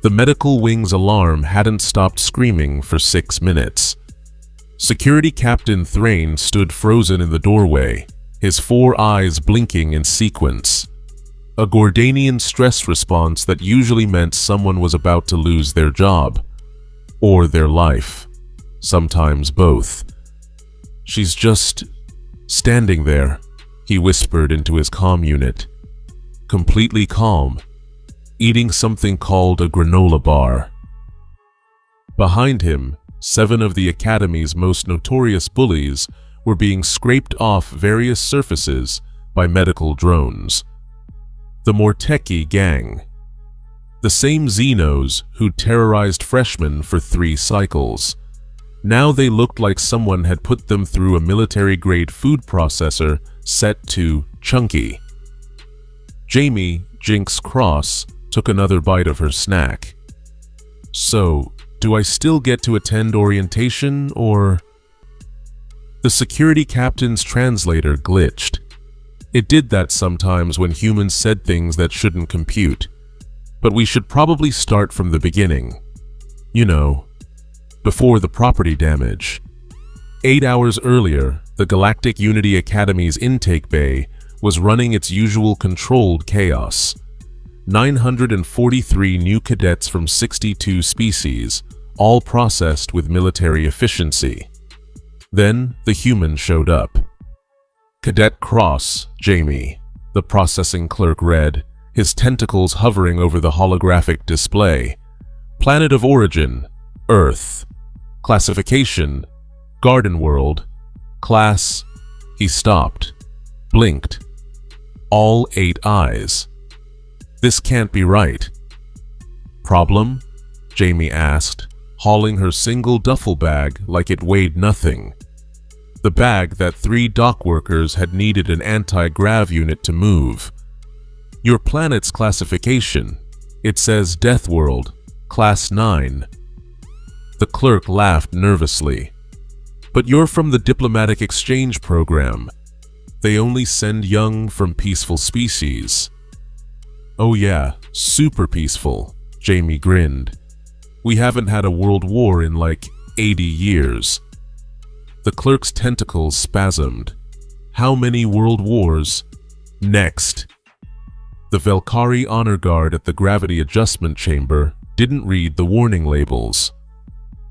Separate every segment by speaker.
Speaker 1: The medical wing's alarm hadn't stopped screaming for 6 minutes. Security Captain Thrain stood frozen in the doorway, his 4 eyes blinking in sequence. A Gordanian stress response that usually meant someone was about to lose their job. Or their life. Sometimes both. "She's just standing there," he whispered into his comm unit. Completely calm, eating something called a granola bar. Behind him, 7 of the Academy's most notorious bullies were being scraped off various surfaces by medical drones. The more techie gang. The same Xenos who'd terrorized freshmen for 3 cycles. Now they looked like someone had put them through a military-grade food processor set to chunky. Jamie Jinx Cross took another bite of her snack. "So, do I still get to attend orientation, or?" The security captain's translator glitched. It did that sometimes when humans said things that shouldn't compute. But we should probably start from the beginning. You know, before the property damage. 8 hours earlier, the Galactic Unity Academy's intake bay was running its usual controlled chaos. 943 new cadets from 62 species, all processed with military efficiency. Then the human showed up. Cadet Cross, Jamie, the processing clerk read, his tentacles hovering over the holographic display. Planet of origin, Earth. Classification, Garden World. Class. He stopped, blinked. All 8 eyes. This can't be right. Problem? Jamie asked, hauling her single duffel bag like it weighed nothing. The bag that 3 dock workers had needed an anti-grav unit to move. Your planet's classification. It says Deathworld, Class 9. The clerk laughed nervously. But you're from the diplomatic exchange program. They only send young from peaceful species. Oh yeah, super peaceful, Jamie grinned. We haven't had a world war in like 80 years. The clerk's tentacles spasmed. How many world wars? Next. The Velkari honor guard at the gravity adjustment chamber didn't read the warning labels.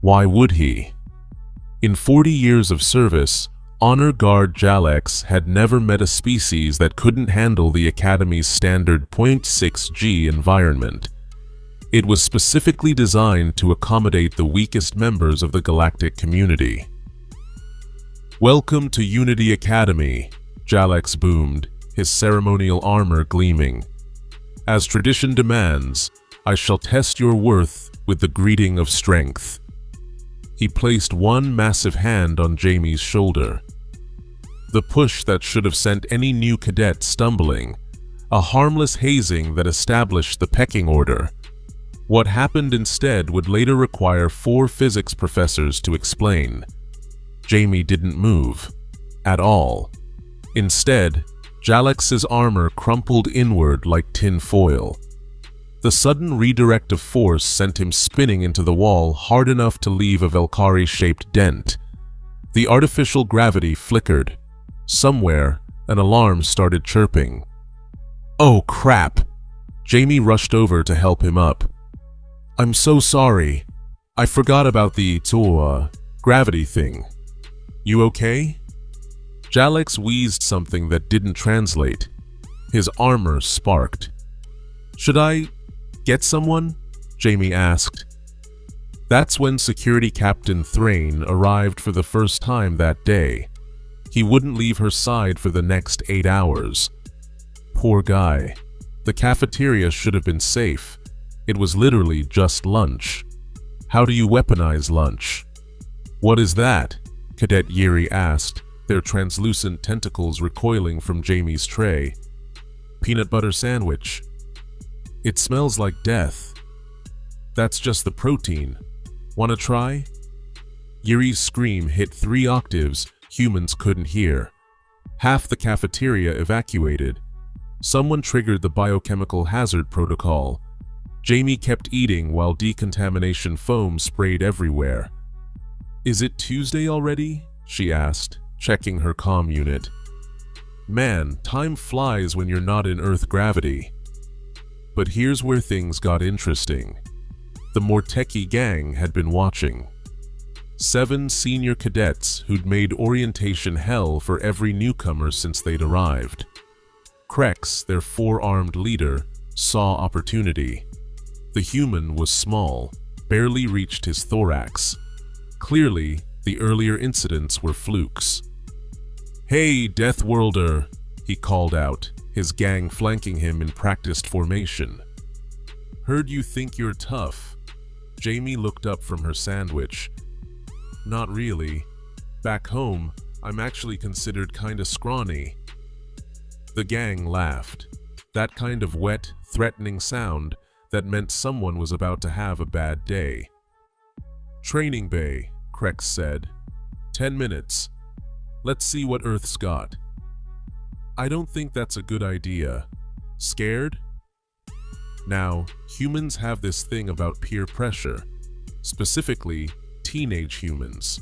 Speaker 1: Why would he? In 40 years of service, Honor Guard Jalex had never met a species that couldn't handle the Academy's standard 0.6G environment. It was specifically designed to accommodate the weakest members of the galactic community. Welcome to Unity Academy, Jalex boomed, his ceremonial armor gleaming. As tradition demands, I shall test your worth with the greeting of strength. He placed one massive hand on Jamie's shoulder. The push that should have sent any new cadet stumbling, a harmless hazing that established the pecking order. What happened instead would later require 4 physics professors to explain. Jamie didn't move. At all. Instead, Jalex's armor crumpled inward like tin foil. The sudden redirect of force sent him spinning into the wall hard enough to leave a Velkari-shaped dent. The artificial gravity flickered. Somewhere, an alarm started chirping. Oh crap! Jamie rushed over to help him up. I'm so sorry. I forgot about the gravity thing. You okay? Jalex wheezed something that didn't translate. His armor sparked. Should I get someone? Jamie asked. That's when Security Captain Thrain arrived for the first time that day. He wouldn't leave her side for the next 8 hours. Poor guy. The cafeteria should have been safe. It was literally just lunch. How do you weaponize lunch? What is that? Cadet Yeri asked, their translucent tentacles recoiling from Jamie's tray. Peanut butter sandwich. It smells like death. That's just the protein. Wanna try? Yeri's scream hit 3 octaves humans couldn't hear. Half the cafeteria evacuated. Someone triggered the biochemical hazard protocol. Jamie kept eating while decontamination foam sprayed everywhere. "Is it Tuesday already?" she asked, checking her comm unit. "Man, time flies when you're not in Earth gravity." But here's where things got interesting. The Morteki gang had been watching. 7 senior cadets who'd made orientation hell for every newcomer since they'd arrived. Krex, their 4-armed leader, saw opportunity. The human was small, barely reached his thorax. Clearly, the earlier incidents were flukes. "Hey, Deathworlder," he called out, his gang flanking him in practiced formation. "Heard you think you're tough." Jamie looked up from her sandwich. "Not really. Back home, I'm actually considered kinda scrawny." The gang laughed. That kind of wet, threatening sound that meant someone was about to have a bad day. "Training bay," Krex said. 10 minutes. Let's see what Earth's got." "I don't think that's a good idea." "Scared?" Now, humans have this thing about peer pressure. Specifically, teenage humans.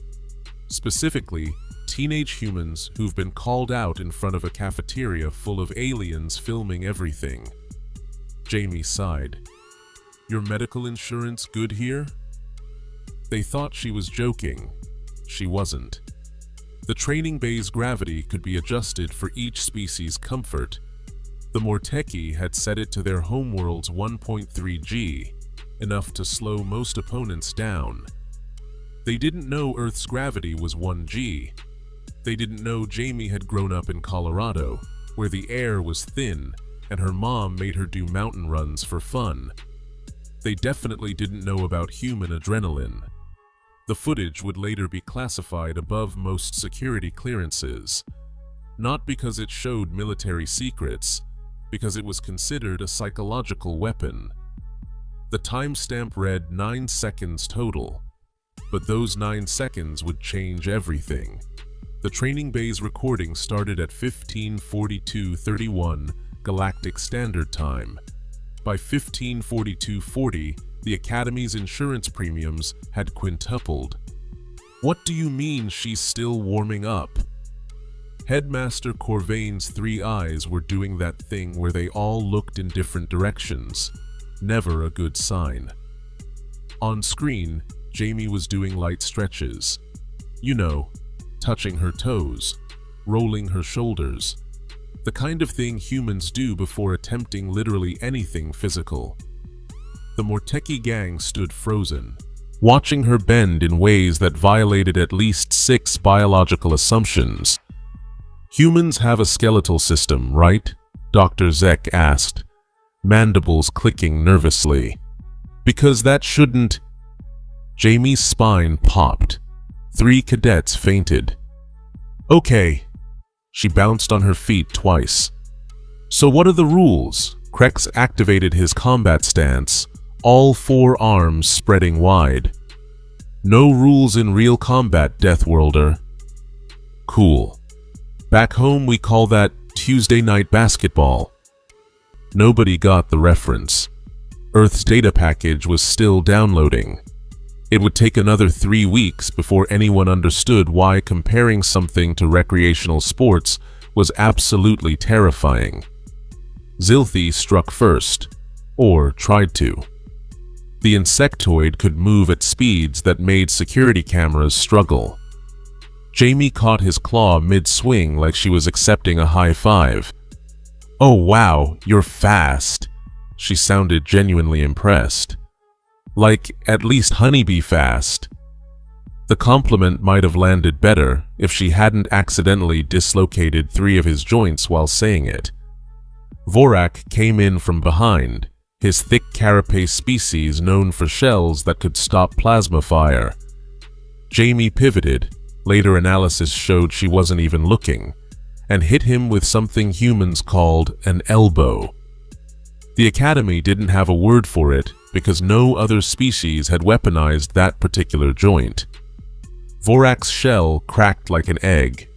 Speaker 1: Specifically, teenage humans who've been called out in front of a cafeteria full of aliens filming everything. Jamie sighed. "Your medical insurance good here?" They thought she was joking. She wasn't. The training bay's gravity could be adjusted for each species' comfort. The Morteki had set it to their homeworld's 1.3 G, enough to slow most opponents down. They didn't know Earth's gravity was 1 G. They didn't know Jamie had grown up in Colorado, where the air was thin and her mom made her do mountain runs for fun. They definitely didn't know about human adrenaline. The footage would later be classified above most security clearances, not because it showed military secrets, because it was considered a psychological weapon. The timestamp read 9 seconds total, but those 9 seconds would change everything. The training bay's recording started at 15:42:31 Galactic Standard Time. By 15:42:40, the Academy's insurance premiums had quintupled. "What do you mean she's still warming up?" Headmaster Corvain's 3 eyes were doing that thing where they all looked in different directions. Never a good sign. On screen, Jamie was doing light stretches. You know, touching her toes, rolling her shoulders. The kind of thing humans do before attempting literally anything physical. The Morteki gang stood frozen, watching her bend in ways that violated at least 6 biological assumptions. "Humans have a skeletal system, right?" Dr. Zek asked, mandibles clicking nervously. "Because that shouldn't—" Jamie's spine popped. 3 cadets fainted. "Okay." She bounced on her feet twice. "So what are the rules?" Krex activated his combat stance, all 4 arms spreading wide. "No rules in real combat, Deathworlder." "Cool. Back home we call that Tuesday night basketball." Nobody got the reference. Earth's data package was still downloading. It would take another 3 weeks before anyone understood why comparing something to recreational sports was absolutely terrifying. Zilthi struck first, or tried to. The insectoid could move at speeds that made security cameras struggle. Jamie caught his claw mid-swing like she was accepting a high five. "Oh wow, you're fast." She sounded genuinely impressed. Like, at least honeybee fast. The compliment might have landed better if she hadn't accidentally dislocated 3 of his joints while saying it. Vorak came in from behind, his thick carapace species known for shells that could stop plasma fire. Jamie pivoted, later analysis showed she wasn't even looking, and hit him with something humans called an elbow. The Academy didn't have a word for it because no other species had weaponized that particular joint. Vorak's shell cracked like an egg.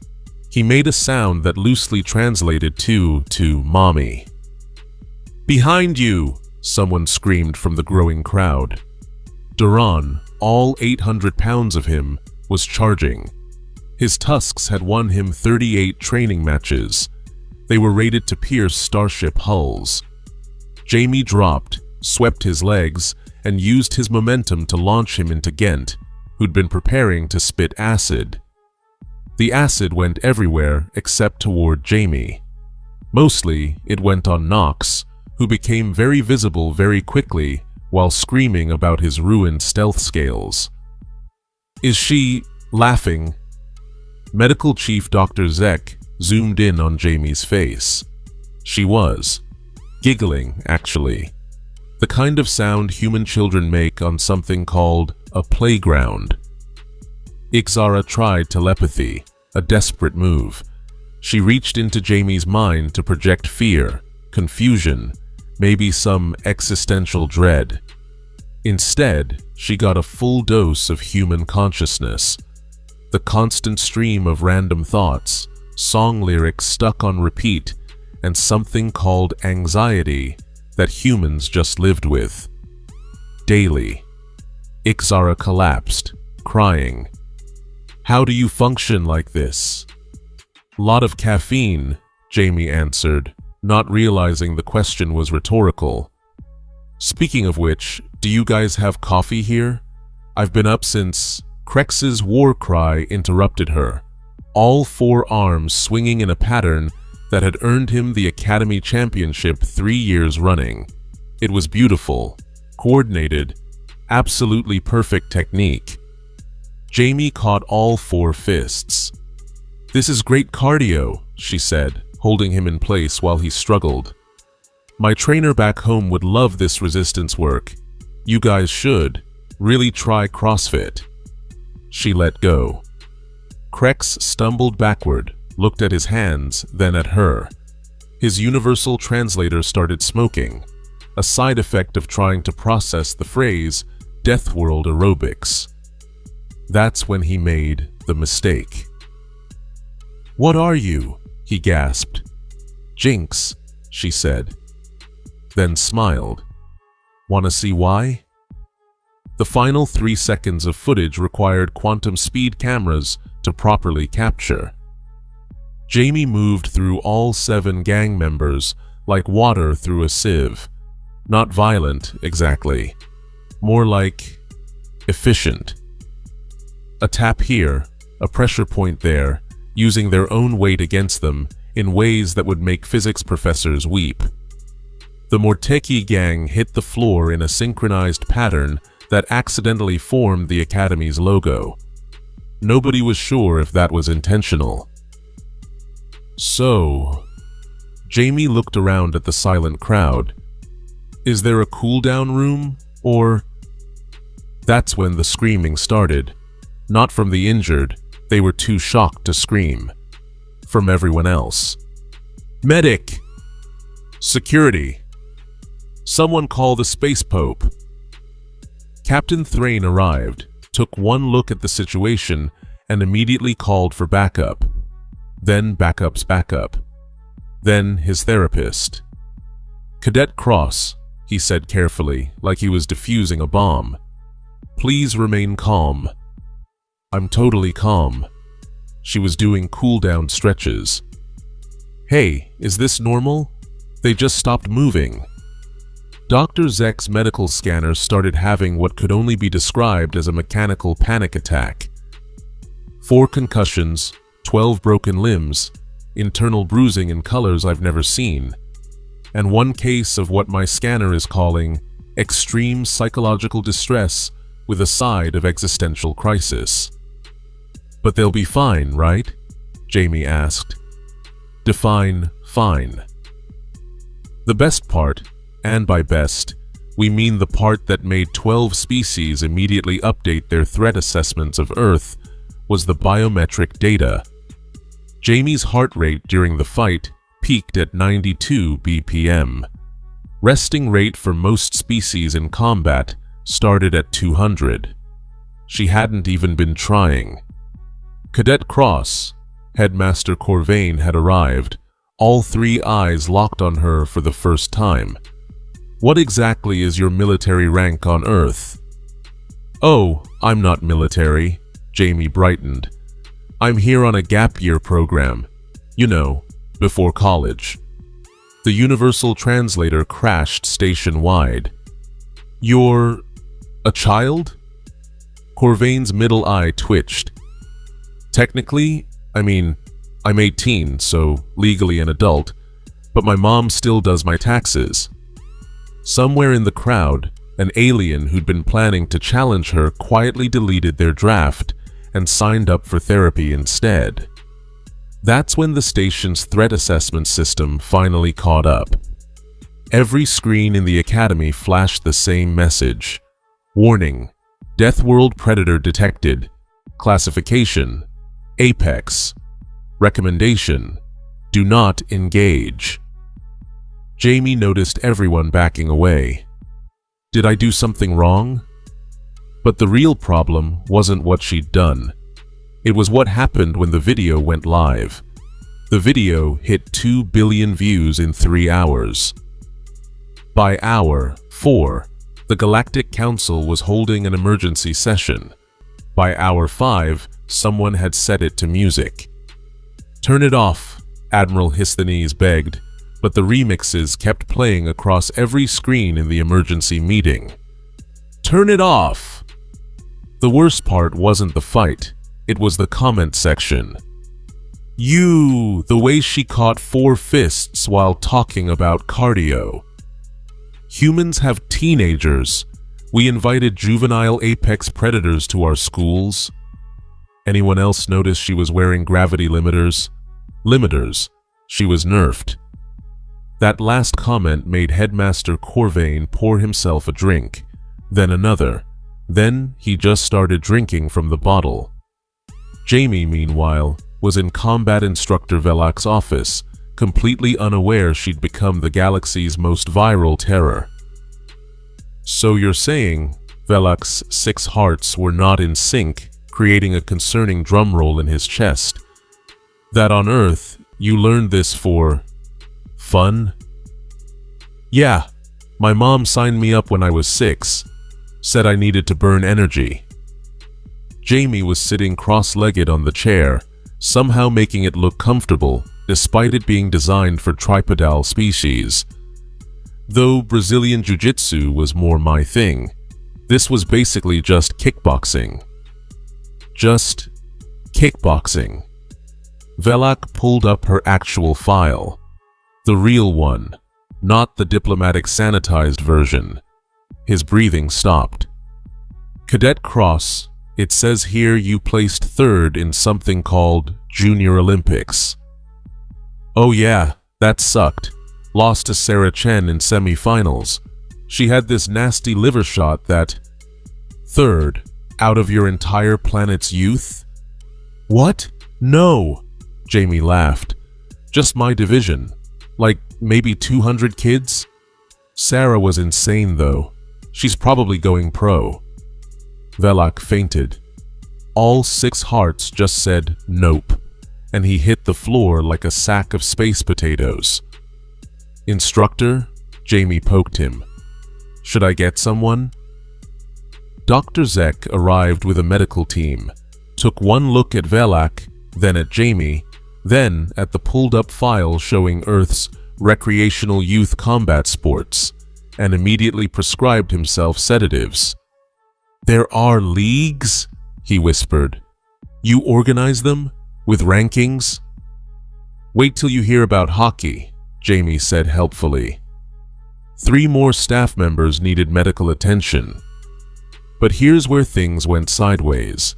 Speaker 1: He made a sound that loosely translated to mommy. "Behind you!" someone screamed from the growing crowd. Duran, all 800 pounds of him, was charging. His tusks had won him 38 training matches. They were rated to pierce starship hulls. Jamie dropped, swept his legs, and used his momentum to launch him into Gent, who'd been preparing to spit acid. The acid went everywhere except toward Jamie. Mostly, it went on Knox, who became very visible very quickly while screaming about his ruined stealth scales. "Is she laughing?" Medical Chief Dr. Zek zoomed in on Jamie's face. She was. Giggling, actually. The kind of sound human children make on something called a playground. Ixara tried telepathy, a desperate move. She reached into Jamie's mind to project fear, confusion, maybe some existential dread. Instead, she got a full dose of human consciousness. The constant stream of random thoughts, song lyrics stuck on repeat, and something called anxiety that humans just lived with. Daily. Ixara collapsed, crying. "How do you function like this?" "Lot of caffeine," Jamie answered, not realizing the question was rhetorical. "Speaking of which, do you guys have coffee here? I've been up since..." Krex's war cry interrupted her, all four arms swinging in a pattern that had earned him the Academy Championship 3 years running. It was beautiful, coordinated, absolutely perfect technique. Jamie caught all four fists. "This is great cardio," she said, holding him in place while he struggled. "My trainer back home would love this resistance work. You guys should really try CrossFit." She let go. Krex stumbled backward, looked at his hands, then at her. His universal translator started smoking, a side effect of trying to process the phrase Deathworld aerobics. That's when he made the mistake. "What are you?" he gasped. "Jinx," she said, then smiled. "Wanna see why?" The final 3 seconds of footage required quantum speed cameras to properly capture. Jamie moved through all 7 gang members like water through a sieve. Not violent, exactly. More like efficient. A tap here, a pressure point there, using their own weight against them in ways that would make physics professors weep. The Morteki gang hit the floor in a synchronized pattern that accidentally formed the Academy's logo. Nobody was sure if that was intentional. "So..." Jamie looked around at the silent crowd. "Is there a cool-down room, or..." That's when the screaming started. Not from the injured, they were too shocked to scream. From everyone else. "Medic! Security! Someone call the Space Pope!" Captain Thrain arrived, took one look at the situation, and immediately called for backup. Then backup's backup. Then his therapist. "Cadet Cross," he said carefully, like he was defusing a bomb. "Please remain calm." "I'm totally calm." She was doing cool-down stretches. "Hey, is this normal? They just stopped moving." Dr. Zek's medical scanner started having what could only be described as a mechanical panic attack. 4 concussions, 12 broken limbs, internal bruising in colors I've never seen, and 1 case of what my scanner is calling extreme psychological distress with a side of existential crisis. "But they'll be fine, right?" Jamie asked. Define fine. The best part, and by best, we mean the part that made 12 species immediately update their threat assessments of Earth, was the biometric data. Jamie's heart rate during the fight peaked at 92 BPM. Resting rate for most species in combat started at 200. She hadn't even been trying. Cadet Cross, Headmaster Corvain had arrived, all 3 eyes locked on her for the first time. What exactly is your military rank on Earth? Oh, I'm not military, Jamie brightened. I'm here on a gap year program. You know, before college. The universal translator crashed station-wide. You're a child? Corvain's middle eye twitched. Technically, I'm 18, so legally an adult, but my mom still does my taxes. Somewhere in the crowd, an alien who'd been planning to challenge her quietly deleted their draft and signed up for therapy instead. That's when the station's threat assessment system finally caught up. Every screen in the academy flashed the same message. Warning: Deathworld Predator detected. Classification: Apex. Recommendation: do not engage. Jamie noticed everyone backing away. Did I do something wrong? But the real problem wasn't what she'd done. It was what happened when the video went live. The video hit 2 billion views in 3 hours. By hour 4, the Galactic Council was holding an emergency session. By hour 5, someone had set it to music. Turn it off, Admiral Histhenes begged, but the remixes kept playing across every screen in the emergency meeting. Turn it off! The worst part wasn't the fight, it was the comment section. The way she caught 4 fists while talking about cardio. Humans have teenagers. We invited juvenile apex predators to our schools. Anyone else notice she was wearing gravity limiters? Limiters. She was nerfed. That last comment made Headmaster Corvain pour himself a drink, then another. Then he just started drinking from the bottle. Jamie, meanwhile, was in Combat Instructor Velak's office, completely unaware she'd become the galaxy's most viral terror. So you're saying Velak's 6 hearts were not in sync, creating a concerning drumroll in his chest. That on Earth, you learned this for fun? Yeah, my mom signed me up when I was 6, said I needed to burn energy. Jamie was sitting cross-legged on the chair, somehow making it look comfortable, despite it being designed for tripodal species. Though Brazilian Jiu-Jitsu was more my thing, this was basically just kickboxing. Just kickboxing. Velak pulled up her actual file. The real one, not the diplomatic sanitized version. His breathing stopped. Cadet Cross, it says here you placed 3rd in something called Junior Olympics. Oh yeah, that sucked. Lost to Sarah Chen in semi-finals. She had this nasty liver shot that... 3rd, out of your entire planet's youth? What? No! Jamie laughed. Just my division. Like, maybe 200 kids? Sarah was insane though. She's probably going pro. Velak fainted. All 6 hearts just said nope, and he hit the floor like a sack of space potatoes. Instructor? Jamie poked him. Should I get someone? Dr. Zek arrived with a medical team, took one look at Velak, then at Jamie, then at the pulled-up file showing Earth's recreational youth combat sports, and immediately prescribed himself sedatives. There are leagues? He whispered. You organize them? With rankings? Wait till you hear about hockey, Jamie said helpfully. 3 more staff members needed medical attention. But here's where things went sideways.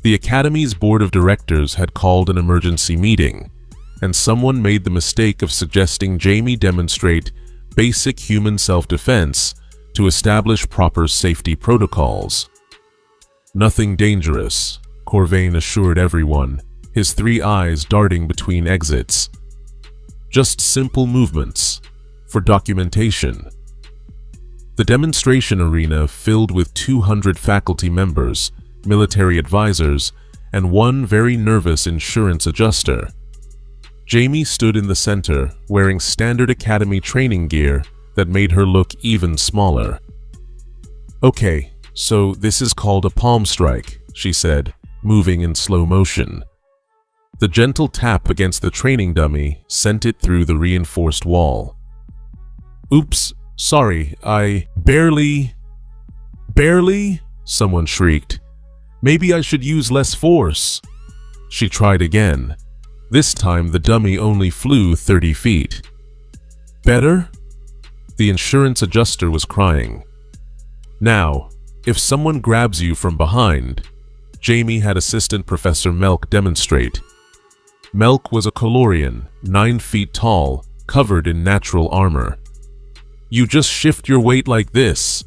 Speaker 1: The Academy's board of directors had called an emergency meeting, and someone made the mistake of suggesting Jamie demonstrate basic human self-defense to establish proper safety protocols. Nothing dangerous, Corvain assured everyone, his 3 eyes darting between exits. Just simple movements, for documentation. The demonstration arena filled with 200 faculty members, military advisors, and 1 very nervous insurance adjuster. Jamie stood in the center, wearing standard academy training gear, that made her look even smaller. "Okay, so this is called a palm strike," she said, moving in slow motion. The gentle tap against the training dummy sent it through the reinforced wall. "Oops, sorry, I barely," someone shrieked. "Maybe I should use less force." She tried again. This time the dummy only flew 30 feet. "Better?" The insurance adjuster was crying. "Now, if someone grabs you from behind," Jamie had Assistant Professor Melk demonstrate. Melk was a Colorian, 9 feet tall, covered in natural armor. "You just shift your weight like this."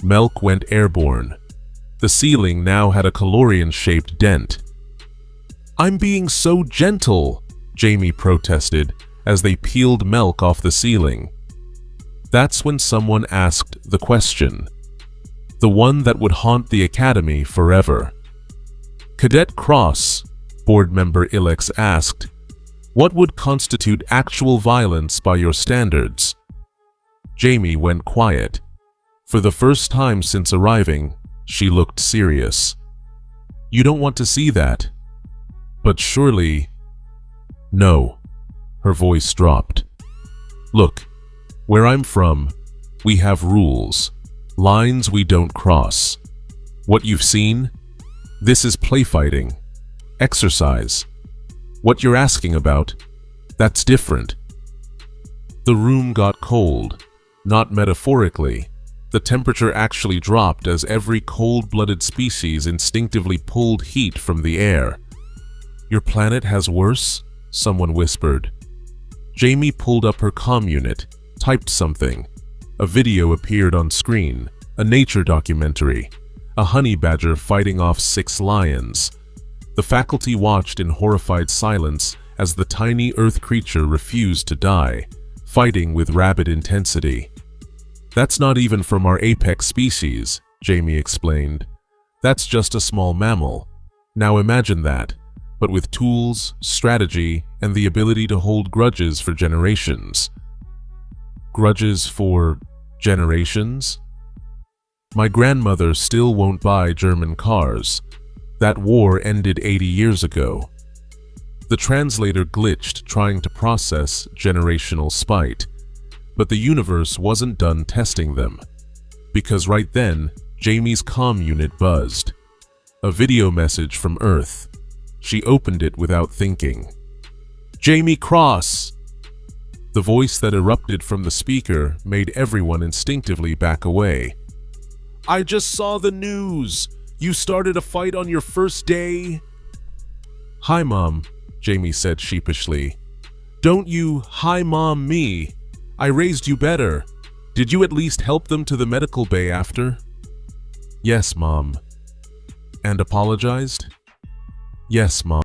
Speaker 1: Melk went airborne. The ceiling now had a Colorian-shaped dent. "I'm being so gentle," Jamie protested as they peeled Melk off the ceiling. That's when someone asked the question, the one that would haunt the academy forever. "Cadet Cross," board member Ilex asked, "what would constitute actual violence by your standards?" Jamie went quiet. For the first time since arriving, she looked serious. "You don't want to see that. But surely—" "No." Her voice dropped. "Look, where I'm from, we have rules, lines we don't cross. What you've seen? This is play fighting, exercise. What you're asking about, that's different." The room got cold, not metaphorically. The temperature actually dropped as every cold-blooded species instinctively pulled heat from the air. "Your planet has worse?" someone whispered. Jamie pulled up her comm unit, typed something. A video appeared on screen, a nature documentary, a honey badger fighting off 6 lions. The faculty watched in horrified silence as the tiny Earth creature refused to die, fighting with rabid intensity. "That's not even from our apex species," Jamie explained. "That's just a small mammal. Now imagine that, but with tools, strategy, and the ability to hold grudges for generations." "Grudges for generations?" "My grandmother still won't buy German cars. That war ended 80 years ago." The translator glitched trying to process generational spite, but the universe wasn't done testing them. Because right then, Jamie's comm unit buzzed. A video message from Earth. She opened it without thinking. "Jamie Cross!" The voice that erupted from the speaker made everyone instinctively back away. "I just saw the news! You started a fight on your first day?" "Hi, Mom," Jamie said sheepishly. "Don't you hi mom me. I raised you better. Did you at least help them to the medical bay after?" "Yes, Mom." "And apologized?" "Yes, Mom."